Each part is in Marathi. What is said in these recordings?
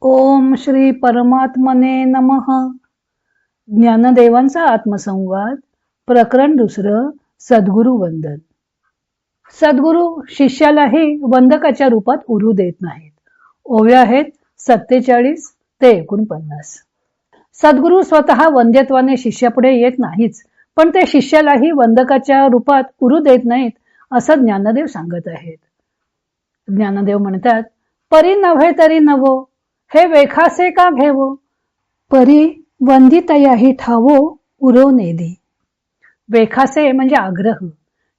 ओम श्री परमात्मने नमः. ज्ञानदेवांचा आत्मसंवाद प्रकरण 2. सद्गुरु वंदन. सद्गुरु शिष्यालाही वंदकाच्या रूपात उरू देत नाहीत. ओव्या आहेत 47 ते 49. सद्गुरु स्वतः वंद्यत्वाने शिष्यापुढे येत नाहीच, पण ते शिष्यालाही वंदकाच्या रूपात उरू देत नाहीत असं ज्ञानदेव सांगत आहेत. ज्ञानदेव म्हणतात, परी नव्हे तरी नवो, हे वेखासे का घेवो, परी वंदितयाही ठावो उरो नेदी. वेखासे म्हणजे आग्रह.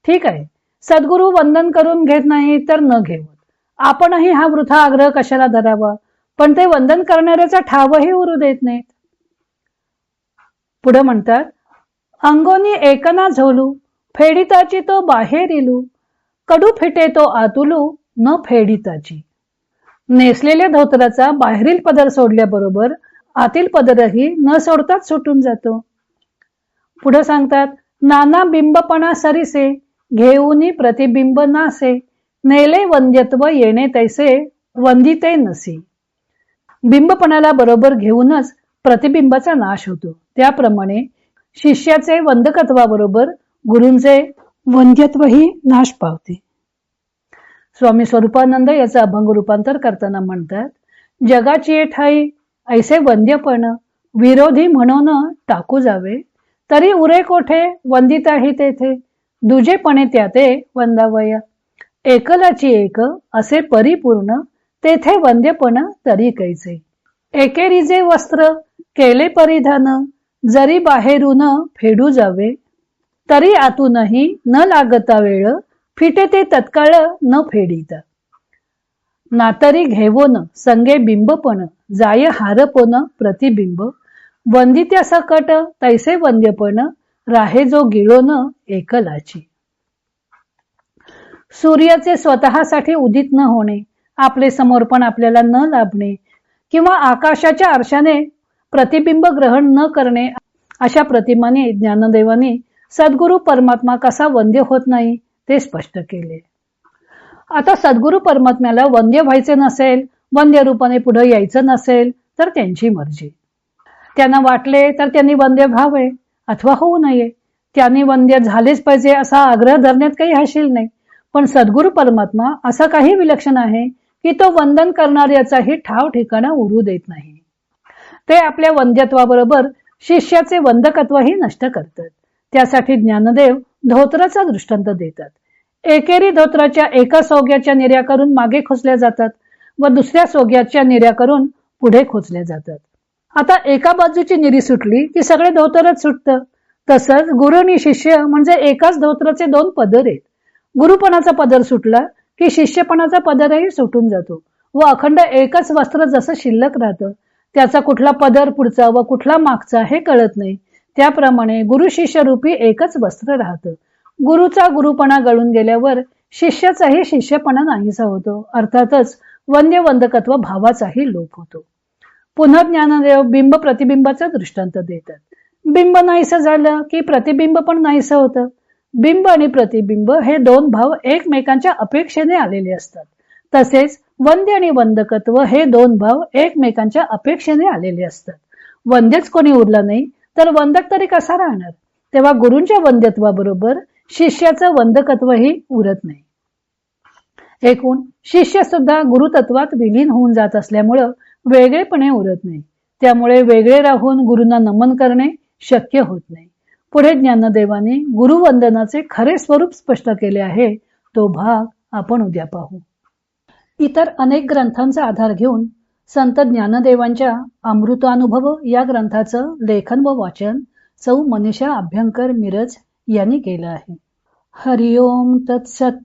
ठीक आहे, सद्गुरु वंदन करून घेत नाही तर न घेवत. आपणही हा वृथा आग्रह कशाला धरावा, पण ते वंदन करणाऱ्याचा ठावही उरू देत नाहीत. पुढे म्हणतात, अंगोनी एकना झोलू, फेडिताची तो बाहेर इलू, कडू फिटे तो आतुलू, न फेडिताची. नेसलेल्या धोतराचा बाहेरील पदर सोडल्याबरोबर आतील पदरही न सोडताच सुटून जातो. पुढे सांगतात, नाना बिंबपणा सरिसे, घेऊनी प्रतिबिंब नासे, नेले वंद्यत्व येणे तैसे, वंदिते नसे. बिंबपणाला बरोबर घेऊनच प्रतिबिंबाचा नाश होतो. त्याप्रमाणे शिष्याचे वंदकत्वाबरोबर गुरूंचे वंद्यत्वही नाश पावते. स्वामी स्वरूपानंद याचं अभंग रूपांतर करताना म्हणतात, जगाची ठाई ऐसे वंद्यपण, विरोधी म्हणून टाकू जावे, तरी उरे कोठे वंदिताही तेथे, दुजेपणे त्याते वंदावया. एकलाची एक असे परिपूर्ण, तेथे वंद्यपण तरी कैसे. एकेरीजे वस्त्र केले परिधान, जरी बाहेरून फेडू जावे, तरी आतूनही न लागता वेळ, फिटे ते तत्काळ न फेडिता. नातरी घेवोन संगे बिंबपण, जाय हारपोन प्रतिबिंब, वंदित्या सकट तैसे वंद्यपण, राहे जो गिळोन एकलाची. सूर्याचे स्वतःसाठी उदित न होणे, आपले समर्पण आपल्याला न लाभणे, किंवा आकाशाच्या आरशाने प्रतिबिंब ग्रहण न करणे, अशा प्रतिमाने ज्ञानदेवाने सद्गुरु परमात्मा कसा वंद्य होत नाही ते स्पष्ट केले. आता सद्गुरु परमात्म्याला वंद्य व्हायचे नसेल, वंद्य रूपाने पुढे यायचं नसेल तर त्यांची मर्जी. त्यांना वाटले तर त्यांनी वंद्य व्हावे अथवा होऊ नये. त्यांनी वंद्य झालेच पाहिजे असा आग्रह धरण्यात काही हशील नाही. पण सद्गुरु परमात्मा असा काही विलक्षण आहे की तो वंदन करणाऱ्याचाही ठाव ठिकाणा उरू देत नाही. ते आपल्या वंद्यत्वाबरोबर शिष्याचे वंदकत्वही नष्ट करतात. त्यासाठी ज्ञानदेव धोत्राचा दृष्टांत देतात. एकेरी धोत्राच्या एका सोग्याच्या निर्या करून मागे खोचल्या जातात व दुसऱ्या सोग्याच्या निर्या करून पुढे खोचल्या जातात. आता एका बाजूची निरी सुटली की सगळे धोतरच सुटतं. तसंच गुरु आणि शिष्य म्हणजे एकाच धोत्राचे दोन पदर आहेत. गुरुपणाचा पदर सुटला की शिष्यपणाचा पदरही सुटून जातो व अखंड एकच वस्त्र जसं शिल्लक राहतं, त्याचा कुठला पदर पुढचा व कुठला मागचा हे कळत नाही. त्याप्रमाणे गुरु शिष्य रूपी एकच वस्त्र राहतं. गुरुचा गुरुपणा गळून गेल्यावर शिष्याचाही शिष्यपणा नाहीसा होतो. अर्थातच वंद्य वंदकत्व भावाचाही लोप होतो. पुन्हा ज्ञानदेव बिंब प्रतिबिंबाचा दृष्टांत देतात. बिंब नाहीसं झालं की प्रतिबिंब पण नाहीसं होतं. बिंब आणि प्रतिबिंब हे दोन भाव एकमेकांच्या अपेक्षेने आलेले असतात. तसेच वंद्य आणि वंदकत्व हे दोन भाव एकमेकांच्या अपेक्षेने आलेले असतात. वंद्यच कोणी उरला नाही तर वंदक तरी कसा राहणार. तेव्हा गुरूंच्या वंद्यत्वाबरोबर शिष्याचं वंदकत्वही उरत नाही. एकूण शिष्य सुद्धा गुरुतत्वात विलीन होऊन जात असल्यामुळं वेगळेपणे उरत नाही. त्यामुळे वेगळे राहून गुरूंना नमन करणे शक्य होत नाही. पुढे ज्ञानदेवाने गुरुवंदनाचे खरे स्वरूप स्पष्ट केले आहे. तो भाग आपण उद्या पाहू. इतर अनेक ग्रंथांचा आधार घेऊन संत ज्ञानदेवांच्या अमृतानुभव या ग्रंथाचं लेखन व वाचन सौ मनीषा अभ्यंकर मिरज यांनी केलं आहे. हरिओम तत्सत.